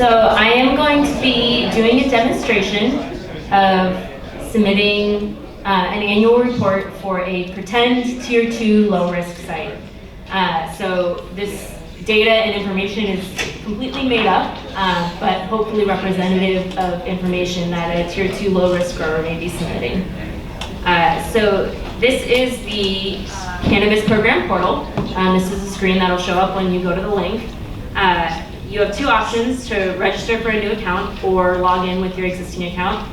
So I am going to be doing a demonstration of submitting an annual report for a pretend Tier 2 low-risk site. So this data and information is completely made up, but hopefully representative of information that a Tier 2 low-risk grower may be submitting. So this is the cannabis program portal. This is a screen that'll show up when you go to the link. You have two options: to register for a new account or log in with your existing account.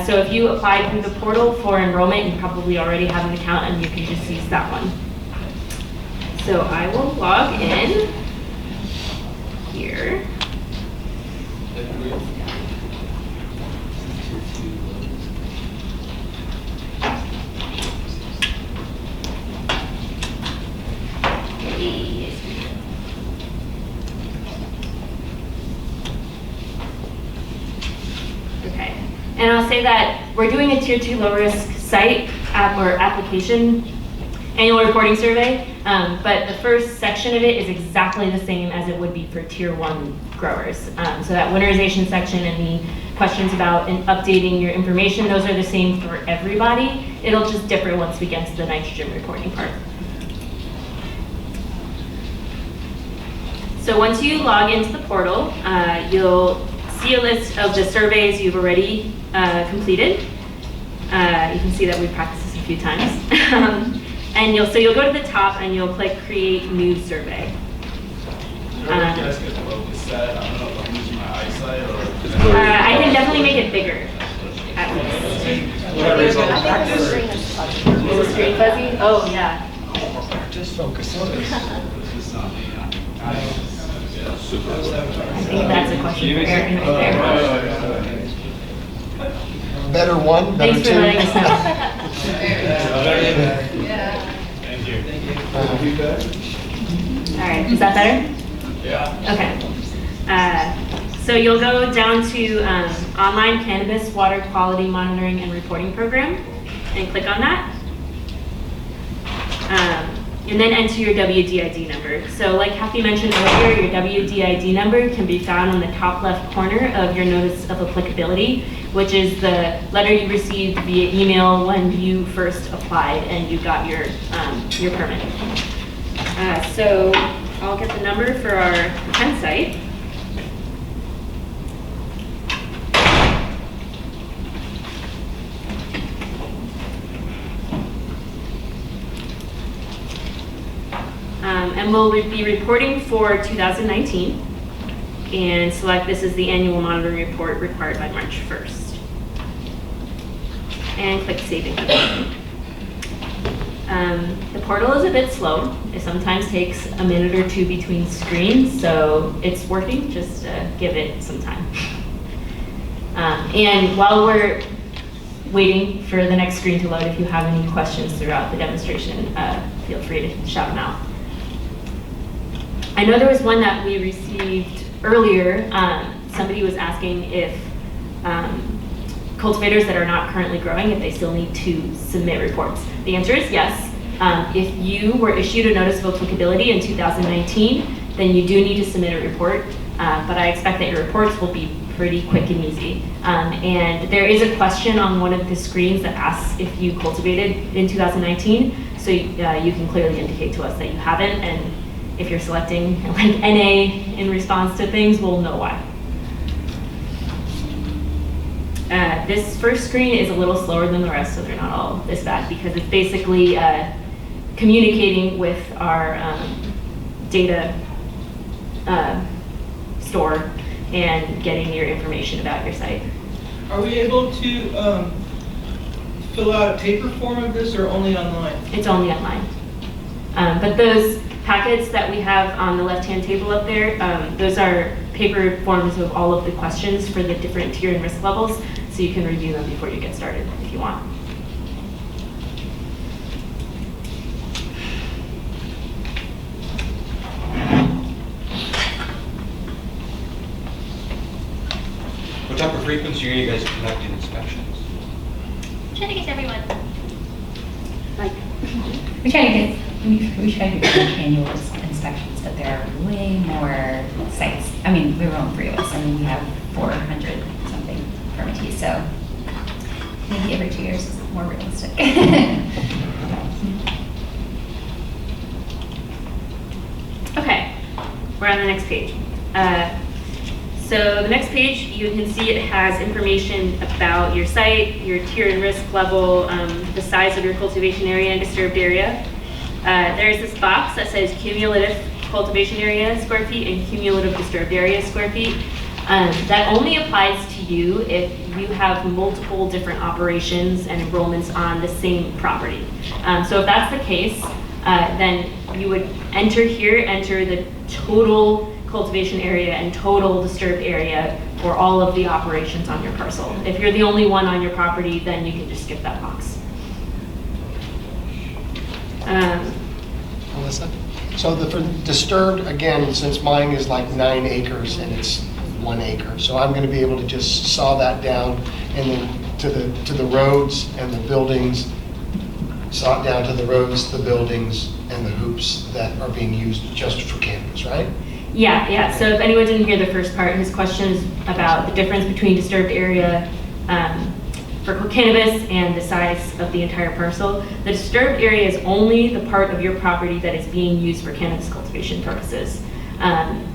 So if you apply through the portal for enrollment, you probably already have an account and you can just use that one. So I will log in here. Okay, and I'll say that we're doing a Tier 2 low-risk site or application annual reporting survey, but the first section of it is exactly the same as it would be for Tier 1 growers. So that winterization section and the questions about updating your information, those are the same for everybody. It'll just differ once we get to the nitrogen reporting part. So once you log into the portal, you'll see a list of the surveys you've already completed. You can see that we've practiced this a few times. And you'll go to the top and you'll click Create New Survey. I don't know if I'm using my eyesight or... I can definitely make it bigger, at least. Is the screen fuzzy? Oh, yeah. Just focus on this. I think that's a question for Aaron right there. Better one, better Thanks two. for letting us know. Thank you. All right, is that better? Yeah. Okay. So you'll go down to Online Cannabis Water Quality Monitoring and Reporting Program and click on that. And then enter your WDID number. So like Kathy mentioned earlier, your WDID number can be found on the top left corner of your notice of applicability, which is the letter you received via email when you first applied and you got your permit. So I'll get the number for our pretend site. And we'll be reporting for 2019 and select this as the annual monitoring report required by March 1st. And click Save and Continue. The portal is a bit slow. It sometimes takes a minute or two between screens, so it's working. Just give it some time. And while we're waiting for the next screen to load, if you have any questions throughout the demonstration, feel free to shout them out. I know there was one that we received earlier. Somebody was asking if cultivators that are not currently growing, if they still need to submit reports. The answer is yes. If you were issued a notice of applicability in 2019, then you do need to submit a report, but I expect that your reports will be pretty quick and easy. And there is a question on one of the screens that asks if you cultivated in 2019, so you can clearly indicate to us that you haven't, and if you're selecting like NA in response to things, we'll know why. This first screen is a little slower than the rest, so they're not all this bad, because it's basically communicating with our data store and getting your information about your site. Are we able to fill out a paper form of this or only online? It's only online. But those packets that we have on the left-hand table up there, those are paper forms of all of the questions for the different tier and risk levels, so you can review them before you get started if you want. What type of frequency are you guys conducting inspections? I'm trying to get to everyone. Like, We try to do annual inspections. but there are way more sites. I mean, we were only 3 of us, and we have 400 something permittees, so maybe every 2 years is more realistic. Okay, we're on the next page. So the next page, you can see it has information about your site, your tier and risk level, the size of your cultivation area and disturbed area. There's this box that says cumulative cultivation area square feet and cumulative disturbed area square feet. That only applies to you if you have multiple different operations and enrollments on the same property. So if that's the case, then you would enter the total cultivation area and total disturbed area for all of the operations on your parcel. If you're the only one on your property, then you can just skip that box. Melissa? So for disturbed, again, since mine is like 9 acres and it's 1 acre, so I'm going to be able to just saw that down and then to the roads and the buildings, saw it down to the roads, the buildings, and the hoops that are being used just for cannabis, right? Yeah. So if anyone didn't hear the first part, his question is about the difference between disturbed area for cannabis and the size of the entire parcel. The disturbed area is only the part of your property that is being used for cannabis cultivation purposes. And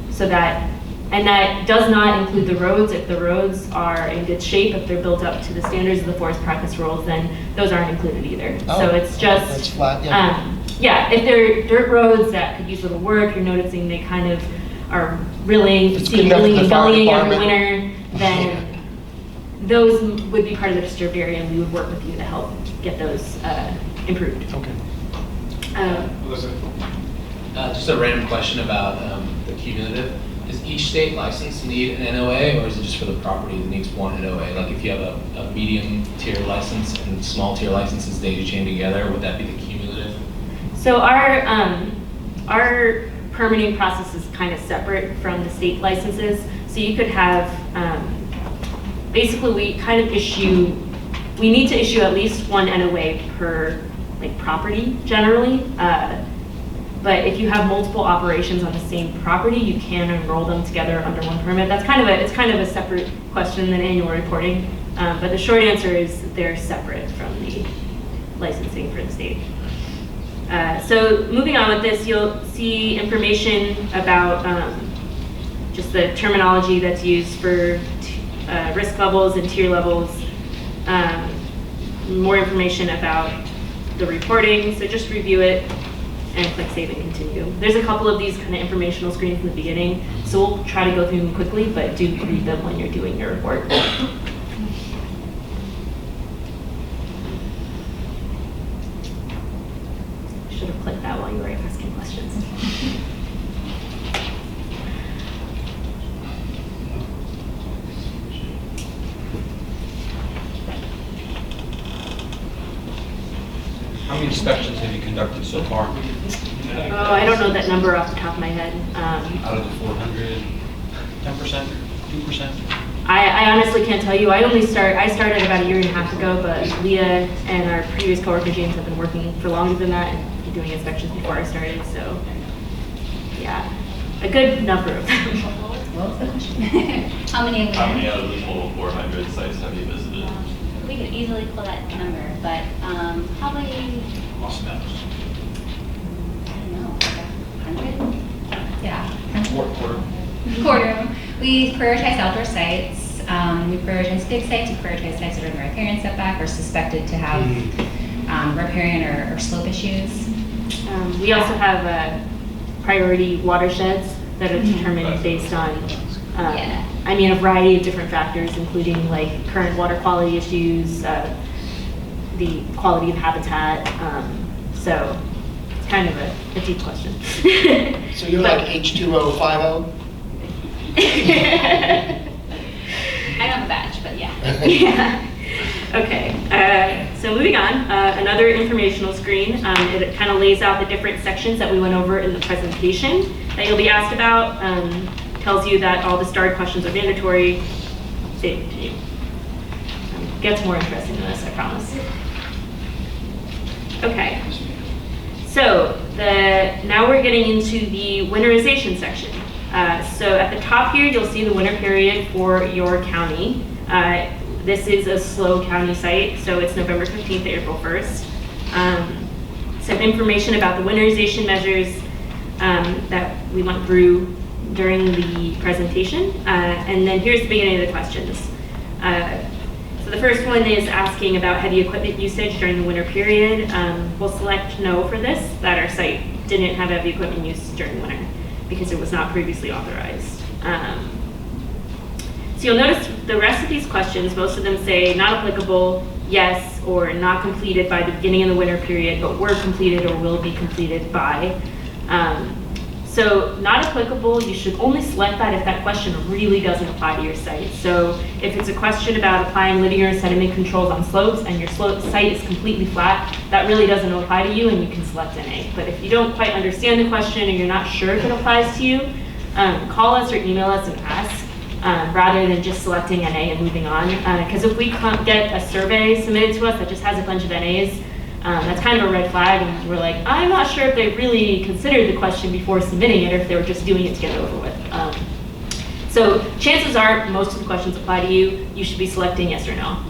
that does not include the roads. If the roads are in good shape, if they're built up to the standards of the forest practice rules, then those aren't included either. Oh, so it's just that's flat, yeah. If they're dirt roads that could use a little work, you're noticing they kind of are really It's good enough for the fire gullying every department. winter, then those would be part of the disturbed area, and we would work with you to help get those improved. Okay. Just a random question about the cumulative. Does each state license need an NOA, or is it just for the property that needs one NOA? Like if you have a medium tier license and small tier licenses daisy chained together, would that be the cumulative? So our permitting process is kind of separate from the state licenses. So you could have, basically we need to issue at least one NOA per property generally. But if you have multiple operations on the same property, you can enroll them together under one permit. It's kind of a separate question than annual reporting. But the short answer is they're separate from the licensing for the state. So moving on with this, you'll see information about just the terminology that's used for risk levels and tier levels, more information about the reporting, so just review it and click Save and Continue. There's a couple of these kind of informational screens in the beginning, so we'll try to go through them quickly, but do read them when you're doing your report. Should have clicked that while you were asking questions. How many inspections have you conducted so far? Oh, I don't know that number off the top of my head. Out of the 400, 10%, 2%? I honestly can't tell you. I started about 1.5 years ago, but Leah and our previous coworker James have been working for longer than that and doing inspections before I started. So, yeah, a good number of them. What was the question? How many How many out of the total 400 sites have you visited? We could easily pull that number, but probably, Lost maps. I don't know, like 100? Yeah. Quarter. Quarter of them. We prioritize outdoor sites. We prioritize big sites. We prioritize sites that are in the riparian setback or suspected to have riparian or slope issues. We also have priority watersheds that are determined based on, a variety of different factors, including like current water quality issues, the quality of habitat. So it's kind of a deep question. So you're like H2050? I don't have a badge, but yeah. Yeah. Okay. So moving on, another informational screen. It kind of lays out the different sections that we went over in the presentation that you'll be asked about. Tells you that all the starred questions are mandatory. It gets more interesting than this, I promise. Okay. So now we're getting into the winterization section. So at the top here, you'll see the winter period for your county. This is a slow county site, so it's November 15th to April 1st. Some information about the winterization measures that we went through during the presentation. And then here's the beginning of the questions. So the first one is asking about heavy equipment usage during the winter period. We'll select no for this, that our site didn't have heavy equipment use during winter because it was not previously authorized. So you'll notice the rest of these questions, most of them say not applicable, yes, or not completed by the beginning of the winter period, but were completed or will be completed by. So not applicable, you should only select that if that question really doesn't apply to your site. So if it's a question about applying linear sediment controls on slopes and your site is completely flat, that really doesn't apply to you and you can select NA. But if you don't quite understand the question or you're not sure if it applies to you, call us or email us and ask. Rather than just selecting NA and moving on. Because if we get a survey submitted to us that just has a bunch of NAs, that's kind of a red flag, and we're like, I'm not sure if they really considered the question before submitting it or if they were just doing it to get it over with. So chances are most of the questions apply to you. You should be selecting yes or no.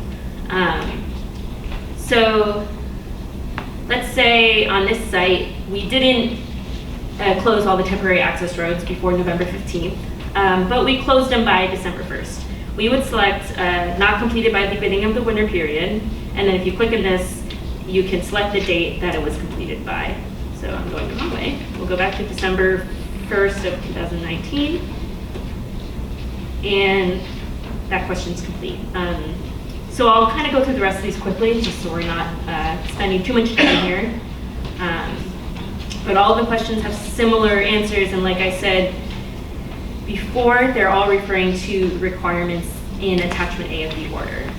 So let's say on this site, we didn't close all the temporary access roads before November 15th. But we closed them by December 1st. We would select not completed by the beginning of the winter period, and then if you click on this, you can select the date that it was completed by. So I'm going the wrong way. We'll go back to December 1st of 2019, and that question's complete. So I'll kind of go through the rest of these quickly, just so we're not spending too much time here. But all of the questions have similar answers, and like I said, before, they're all referring to requirements in attachment A of the order.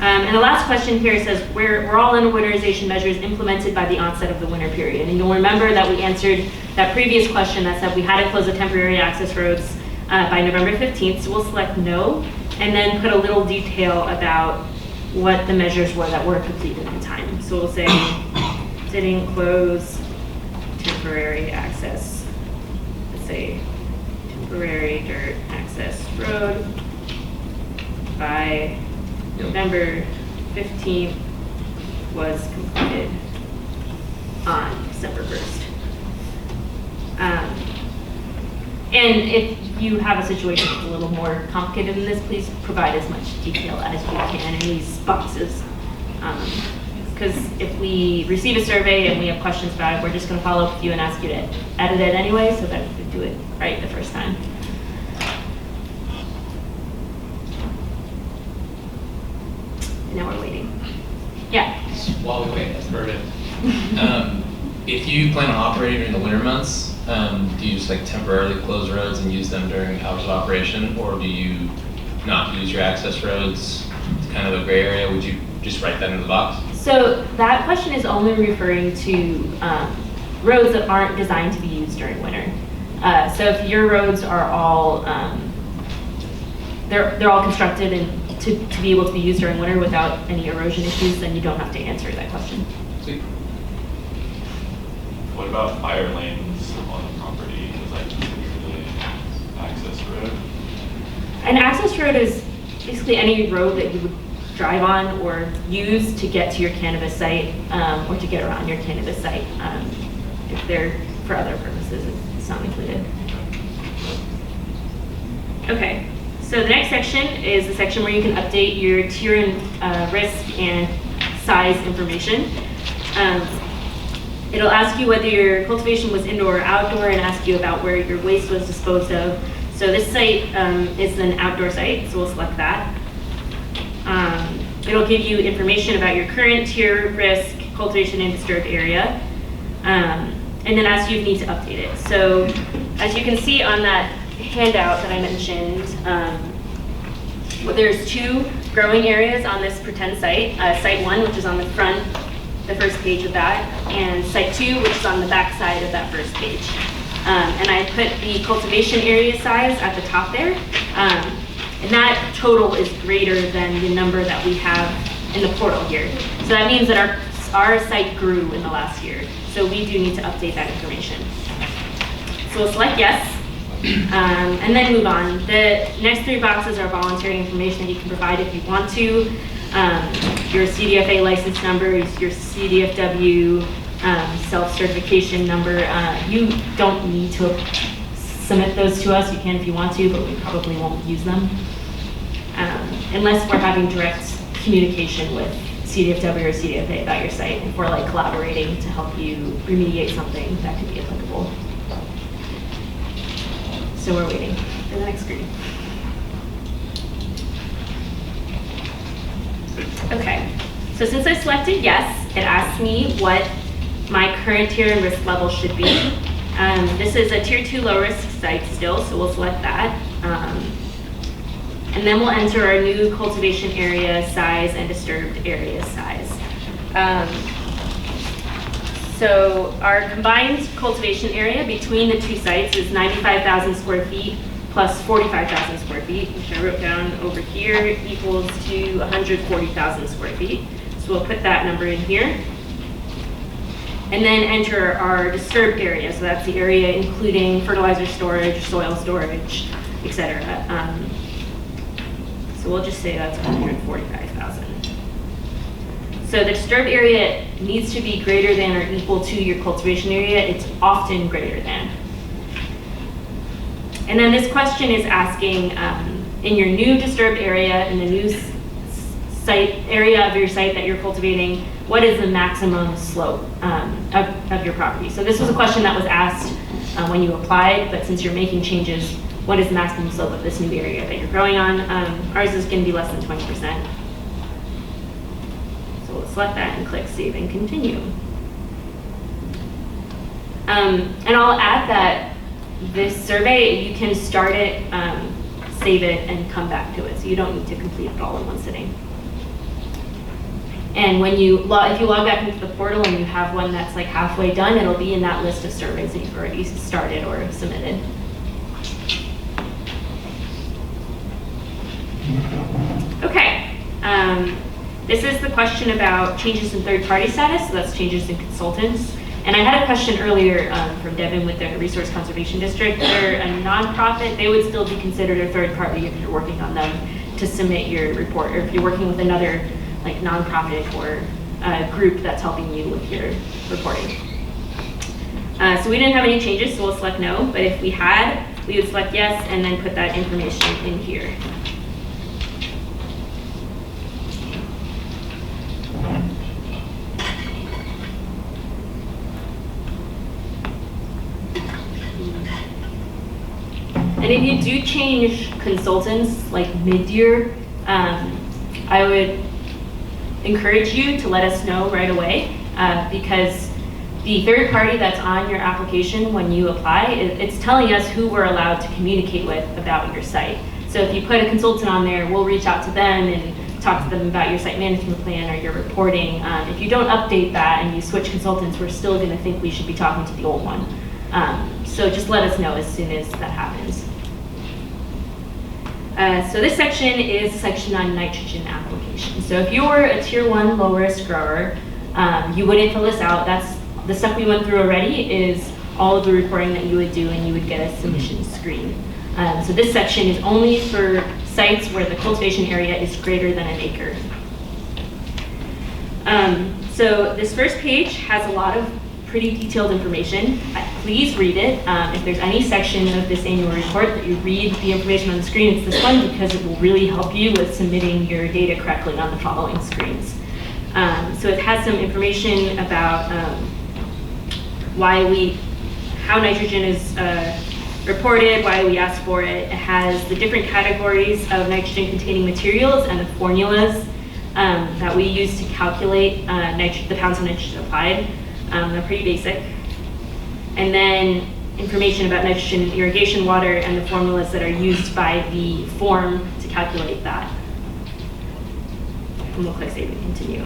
And the last question here says, we're all in winterization measures implemented by the onset of the winter period. And you'll remember that we answered that previous question that said we had to close the temporary access roads by November 15th. So we'll select no, and then put a little detail about what the measures were that were completed in time. So we'll say, didn't close temporary access, let's say temporary dirt access road by November 15th, was completed on December 1st. And if you have a situation that's a little more complicated than this, please provide as much detail as you can in these boxes. Because if we receive a survey and we have questions about it, we're just going to follow up with you and ask you to edit it anyway so that we can do it right the first time. And now we're waiting. Yeah? While we wait, that's perfect. If you plan on operating during the winter months, do you just like temporarily close roads and use them during hours of operation, or do you not use your access roads? It's kind of a gray area. Would you just write that in the box? So that question is only referring to roads that aren't designed to be used during winter. So if your roads are all they're all constructed and to be able to be used during winter without any erosion issues, then you don't have to answer that question. Sweet. What about fire lanes on the property? Is that considered an access road? An access road is basically any road that you would drive on or use to get to your cannabis site or to get around your cannabis site. If they're for other purposes, it's not included. Okay, so the next section is the section where you can update your tier and risk and size information. It'll ask you whether your cultivation was indoor or outdoor and ask you about where your waste was disposed of. So this site is an outdoor site, so we'll select that. It'll give you information about your current tier, risk, cultivation, and disturbed area, and then ask you if you need to update it. So as you can see on that handout that I mentioned, there's 2 growing areas on this pretend site. Site 1, which is on the front, the first page of that, and site 2, which is on the back side of that first page. And I put the cultivation area size at the top there. And that total is greater than the number that we have in the portal here. So that means that our site grew in the last year. So we do need to update that information. So we'll select yes, and then move on. The next 3 boxes are voluntary information that you can provide if you want to. Your CDFA license number, your CDFW self-certification number. You don't need to submit those to us. You can if you want to, but we probably won't use them. Unless we're having direct communication with CDFW or CDFA about your site. If we're like collaborating to help you remediate something, that could be applicable. So we're waiting for the next screen. Okay, so since I selected yes, it asks me what my current tier and risk level should be. This is a tier 2 low risk site still, so we'll select that. And then we'll enter our new cultivation area size and disturbed area size. So our combined cultivation area between the 2 sites is 95,000 square feet plus 45,000 square feet, which I wrote down over here, equals to 140,000 square feet. So we'll put that number in here. And then enter our disturbed area. So that's the area including fertilizer storage, soil storage, etc. So we'll just say that's 145,000. So the disturbed area needs to be greater than or equal to your cultivation area. It's often greater than. And then this question is asking, in your new disturbed area, in the new site area of your site that you're cultivating, what is the maximum slope of your property? So this was a question that was asked when you applied, but since you're making changes, what is the maximum slope of this new area that you're growing on? Ours is going to be less than 20%. So we'll select that and click Save and Continue. And I'll add that this survey, you can start it, save it, and come back to it. So you don't need to complete it all in one sitting. And when if you log back into the portal and you have one that's like halfway done, it'll be in that list of surveys that you've already started or submitted. Okay, this is the question about changes in third-party status, so that's changes in consultants. And I had a question earlier from Devin with the Resource Conservation District. They're a nonprofit. They would still be considered a third party if you're working on them to submit your report, or if you're working with another like nonprofit or group that's helping you with your reporting. So we didn't have any changes, so we'll select no. But if we had, we would select yes and then put that information in here. And if you do change consultants like mid-year, I would encourage you to let us know right away because the third party that's on your application when you apply, it's telling us who we're allowed to communicate with about your site. So if you put a consultant on there, we'll reach out to them and talk to them about your site management plan or your reporting. If you don't update that and you switch consultants, we're still going to think we should be talking to the old one. So just let us know as soon as that happens. So this section is a section on nitrogen application. So if you were a tier 1 low risk grower, you wouldn't fill this out. That's the stuff we went through already is all of the reporting that you would do and you would get a submission screen. So this section is only for sites where the cultivation area is greater than an acre. So this first page has a lot of pretty detailed information. Please read it. If there's any section of this annual report that you read the information on the screen, it's this one because it will really help you with submitting your data correctly on the following screens. So it has some information about how nitrogen is reported, why we ask for it. It has the different categories of nitrogen containing materials and the formulas that we use to calculate the pounds of nitrogen applied. They're pretty basic. And then information about nitrogen in irrigation water and the formulas that are used by the form to calculate that. And we'll click Save and Continue.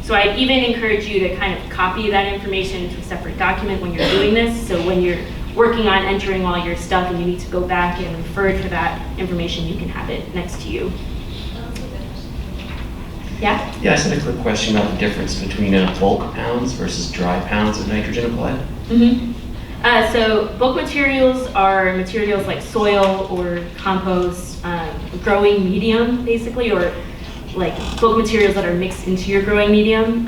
So I'd even encourage you to kind of copy that information into a separate document when you're doing this. So when you're working on entering all your stuff and you need to go back and refer to that information, you can have it next to you. Yeah? Yeah, I just had a quick question about the difference between bulk pounds versus dry pounds of nitrogen applied. So bulk materials are materials like soil or compost, growing medium basically, or like bulk materials that are mixed into your growing medium.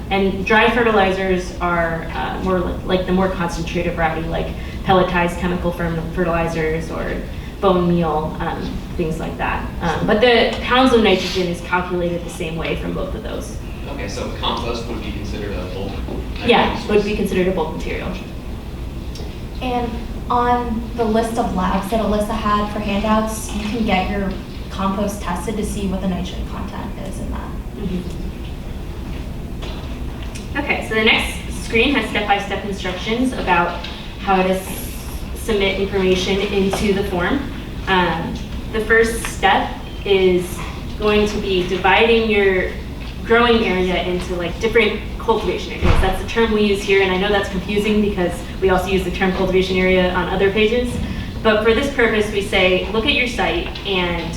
And dry fertilizers are more like the more concentrated variety, like pelletized chemical fertilizers or bone meal, things like that. But the pounds of nitrogen is calculated the same way from both of those. Okay, so compost would be considered a bulk? Yeah, would be considered a bulk material. And on the list of labs that Alyssa had for handouts, you can get your compost tested to see what the nitrogen content is in that. Okay, so the next screen has step-by-step instructions about how to submit information into the form. The first step is going to be dividing your growing area into like different cultivation areas. That's the term we use here, and I know that's confusing because we also use the term cultivation area on other pages. But for this purpose, we say, look at your site and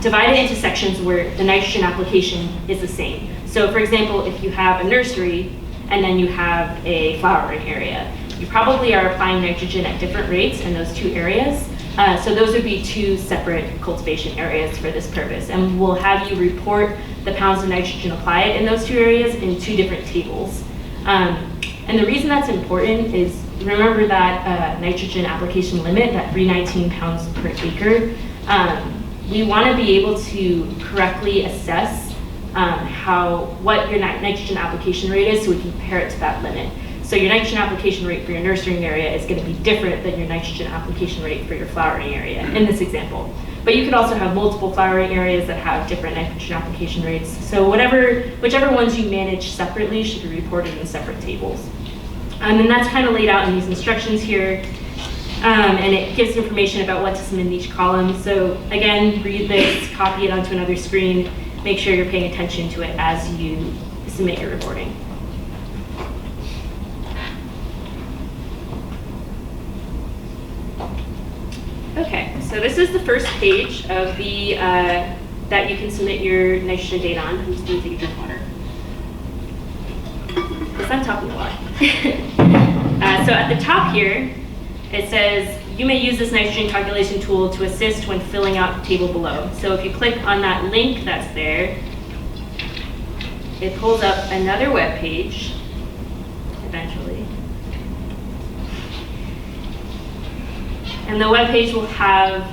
divide it into sections where the nitrogen application is the same. So for example, if you have a nursery and then you have a flowering area, you probably are applying nitrogen at different rates in those two areas. So those would be two separate cultivation areas for this purpose. And we'll have you report the pounds of nitrogen applied in those two areas in two different tables. And the reason that's important is remember that nitrogen application limit, that 319 pounds per acre. We want to be able to correctly assess what your nitrogen application rate is so we can compare it to that limit. So your nitrogen application rate for your nurserying area is going to be different than your nitrogen application rate for your flowering area in this example. But you could also have multiple flowering areas that have different nitrogen application rates. So whichever ones you manage separately should be reported in separate tables. And that's kind of laid out in these instructions here. And it gives information about what to submit in each column. So again, read this, copy it onto another screen, make sure you're paying attention to it as you submit your reporting. Okay, so this is the first page of the that you can submit your nitrogen data on. I'm just going to take a drink of water. Because I'm talking a lot. So at the top here, it says, you may use this nitrogen calculation tool to assist when filling out the table below. So if you click on that link that's there, it pulls up another web page, eventually. And the web page will have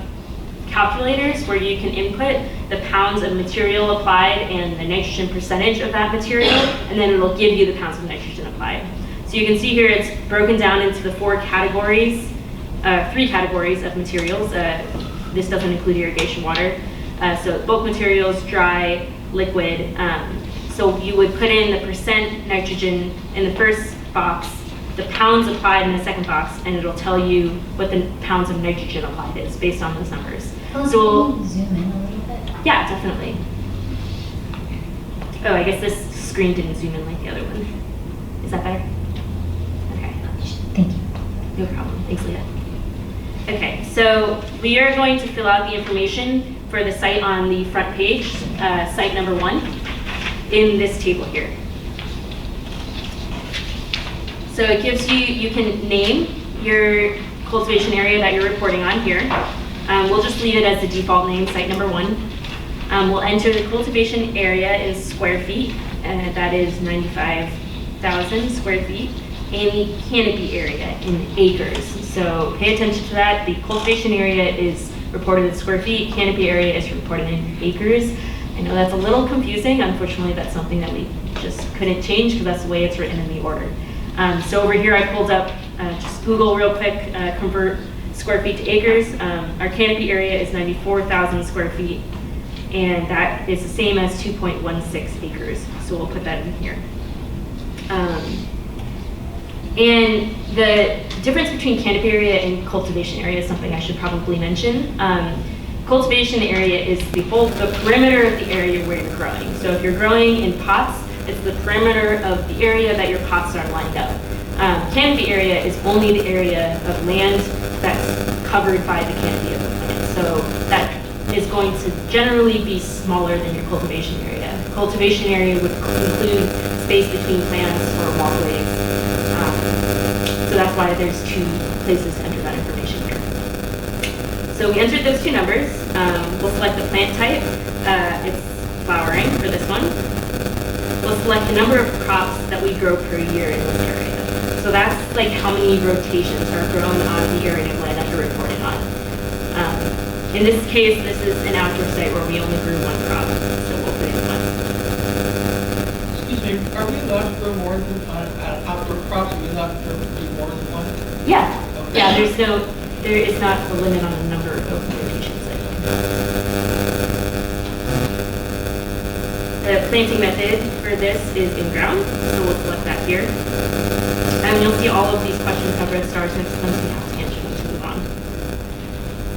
calculators where you can input the pounds of material applied and the nitrogen percentage of that material, and then it'll give you the pounds of nitrogen applied. So you can see here it's broken down into the three categories of materials. This doesn't include irrigation water. So bulk materials, dry, liquid. So you would put in the percent nitrogen in the first box, the pounds applied in the second box, and it'll tell you what the pounds of nitrogen applied is based on those numbers. So can you zoom in a little bit? yeah, definitely. Oh, I guess this screen didn't zoom in like the other one. Is that better? Okay. Thank you. No problem. Thanks, Leah. Okay, so we are going to fill out the information for the site on the front page, site number 1, in this table here. So it gives you can name your cultivation area that you're reporting on here. We'll just leave it as the default name, site number 1. We'll enter the cultivation area in square feet, and that is 95,000 square feet, and the canopy area in acres. So pay attention to that. The cultivation area is reported in square feet, canopy area is reported in acres. I know that's a little confusing. Unfortunately, that's something that we just couldn't change because that's the way it's written in the order. So over here I pulled up, just Google real quick, convert square feet to acres. Our canopy area is 94,000 square feet, and that is the same as 2.16 acres. So we'll put that in here. And the difference between canopy area and cultivation area is something I should probably mention. Cultivation area is the perimeter of the area where you're growing. So if you're growing in pots, it's the perimeter of the area that your pots are lined up. Canopy area is only the area of land that's covered by the canopy of the plant. So that is going to generally be smaller than your cultivation area. Cultivation area would include space between plants or walkways. So that's why there's two places to enter that information here. So we entered those two numbers. We'll select the plant type. It's flowering for this one. We'll select the number of crops that we grow per year in this area. So that's like how many rotations are grown on the area of land that you're reporting on. In this case, this is an outdoor site where we only grew one crop, so we'll put in one. Excuse me, are we allowed to grow more than outdoor crops? Are we allowed to do more than one? Yeah, Okay. yeah. There is not a limit on the number of rotations. The planting method for this is in ground, so we'll select that here. And you'll see all of these questions have red stars next to them, so you have to answer them to move on.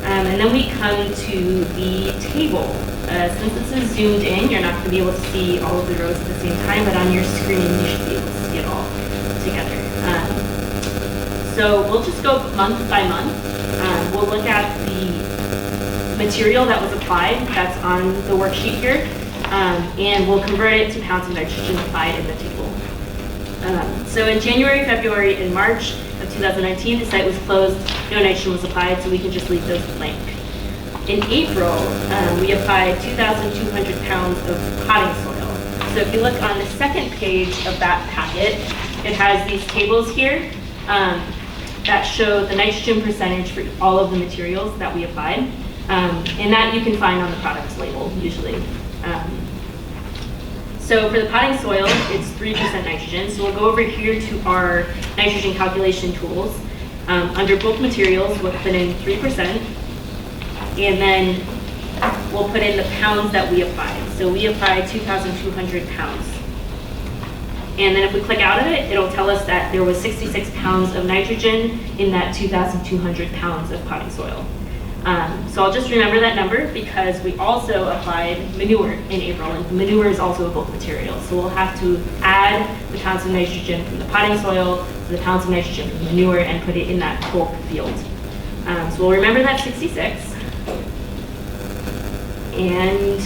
And then we come to the table. Since this is zoomed in, you're not going to be able to see all of the rows at the same time, but on your screen you should be able to see it all together. So we'll just go month by month. We'll look at the material that was applied, that's on the worksheet here, and we'll convert it to pounds of nitrogen applied in the table. So in January, February, and March of 2019, the site was closed, no nitrogen was applied, so we can just leave those blank. In April, we applied 2,200 pounds of potting soil. So if you look on the second page of that packet, it has these tables here that show the nitrogen percentage for all of the materials that we applied. And that you can find on the product's label, usually. So for the potting soil, it's 3% nitrogen. So we'll go over here to our nitrogen calculation tools. Under bulk materials, we'll put in 3%. And then we'll put in the pounds that we applied. So we applied 2,200 pounds. And then if we click out of it, it'll tell us that there was 66 pounds of nitrogen in that 2,200 pounds of potting soil. So I'll just remember that number because we also applied manure in April, and manure is also a bulk material. So we'll have to add the pounds of nitrogen from the potting soil to the pounds of nitrogen from the manure and put it in that bulk field. So we'll remember that 66. And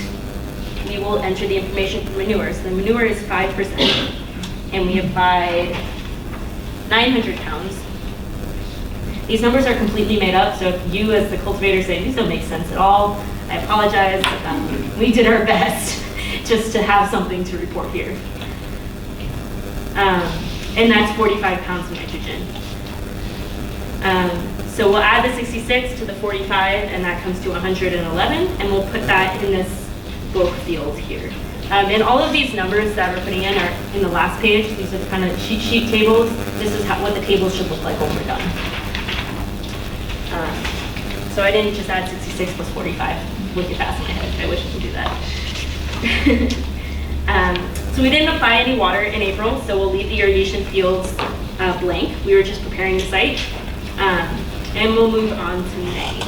we will enter the information for manure. So the manure is 5%, and we applied 900 pounds. These numbers are completely made up, so if you as the cultivator say, these don't make sense at all, I apologize. We did our best just to have something to report here. And that's 45 pounds of nitrogen. So we'll add the 66 to the 45, and that comes to 111, and we'll put that in this bulk field here. And all of these numbers that we're putting in are in the last page. These are kind of cheat sheet tables. This is what the tables should look like when we're done. So I didn't just add 66 plus 45. Wicked fast in my head. I wish I could do that. So we didn't apply any water in April, so we'll leave the irrigation fields blank. We were just preparing the site. And we'll move on to May.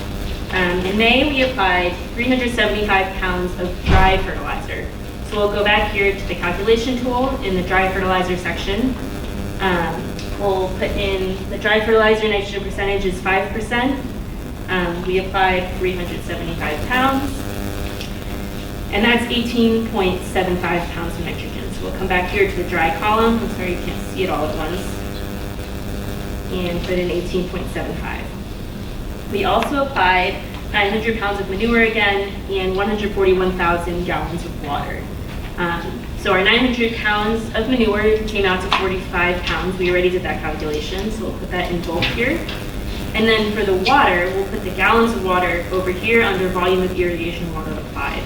In May, we applied 375 pounds of dry fertilizer. So we'll go back here to the calculation tool in the dry fertilizer section. We'll put in the dry fertilizer nitrogen percentage is 5%. We applied 375 pounds. And that's 18.75 pounds of nitrogen. So we'll come back here to the dry column. I'm sorry you can't see it all at once. And put in 18.75. We also applied 900 pounds of manure again and 141,000 gallons of water. So our 900 pounds of manure came out to 45 pounds. We already did that calculation, so we'll put that in bulk here. And then for the water, we'll put the gallons of water over here under volume of irrigation water applied.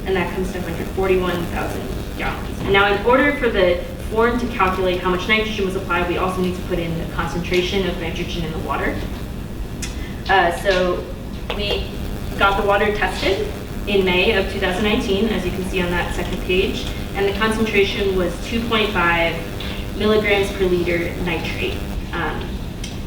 And that comes to 141,000 gallons. And now in order for the form to calculate how much nitrogen was applied, we also need to put in the concentration of nitrogen in the water. So we got the water tested in May of 2019, as you can see on that second page, and the concentration was 2.5 milligrams per liter nitrate.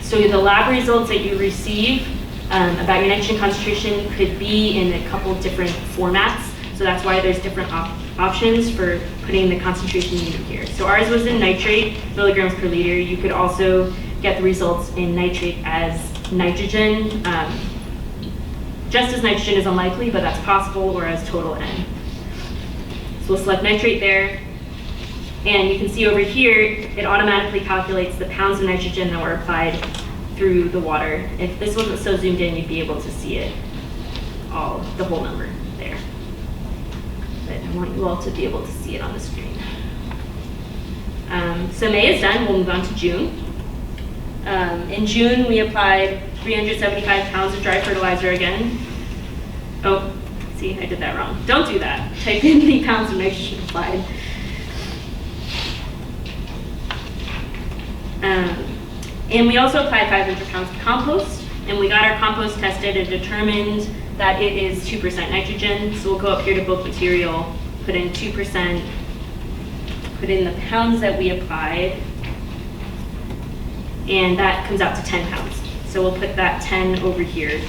So the lab results that you receive about your nitrogen concentration could be in a couple different formats, so that's why there's different options for putting the concentration needed here. So ours was in nitrate, milligrams per liter. You could also get the results in nitrate as nitrogen. Just as nitrogen is unlikely, but that's possible, or as total N. So we'll select nitrate there. And you can see over here, it automatically calculates the pounds of nitrogen that were applied through the water. If this wasn't so zoomed in, you'd be able to see it all, the whole number there. But I want you all to be able to see it on the screen. So May is done, we'll move on to June. In June, we applied 375 pounds of dry fertilizer again. Oh, see, I did that wrong. Don't do that. Type in the pounds of nitrogen applied. And we also applied 500 pounds of compost, and we got our compost tested and determined that it is 2% nitrogen. So we'll go up here to bulk material, put in 2%, put in the pounds that we applied, and that comes out to 10 pounds. So we'll put that 10 over here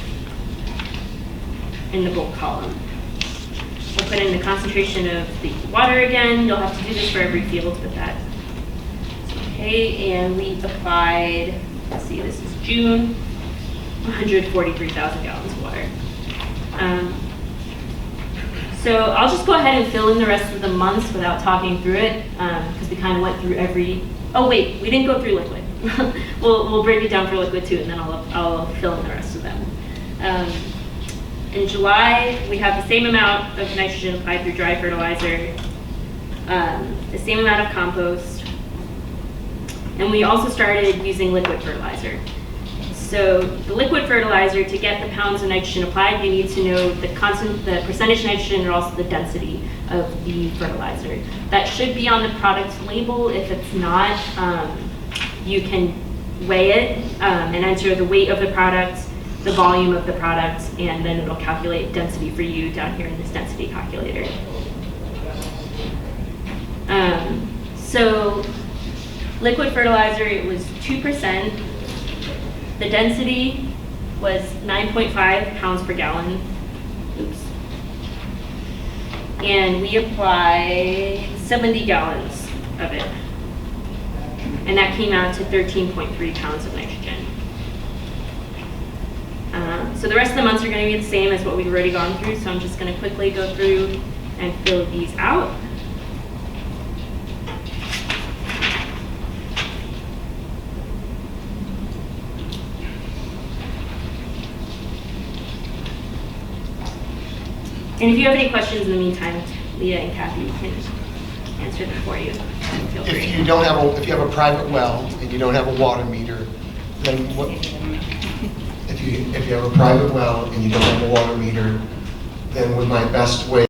in the bulk column. We'll put in the concentration of the water again. You'll have to do this for every field, but that. Okay, and we applied, let's see, this is June, 143,000 gallons of water. So I'll just go ahead and fill in the rest of the months without talking through it, because we kind of went through every, oh wait, we didn't go through liquid. we'll break it down for liquid too, and then I'll fill in the rest of them. In July, we have the same amount of nitrogen applied through dry fertilizer, the same amount of compost, and we also started using liquid fertilizer. So the liquid fertilizer, to get the pounds of nitrogen applied, you need to know the percentage nitrogen and also the density of the fertilizer. That should be on the product label. If it's not, you can weigh it and enter the weight of the product, the volume of the product, and then it'll calculate density for you down here in this density calculator. So liquid fertilizer, it was 2%. The density was 9.5 pounds per gallon. Oops. And we applied 70 gallons of it. And that came out to 13.3 pounds of nitrogen. So the rest of the months are going to be the same as what we've already gone through, so I'm just going to quickly go through and fill these out. And if you have any questions in the meantime, Leah and Kathy can answer them for you. Feel free. If you have a private well and you don't have a water meter, then what? If you have a private well and you don't have a water meter, then would my best way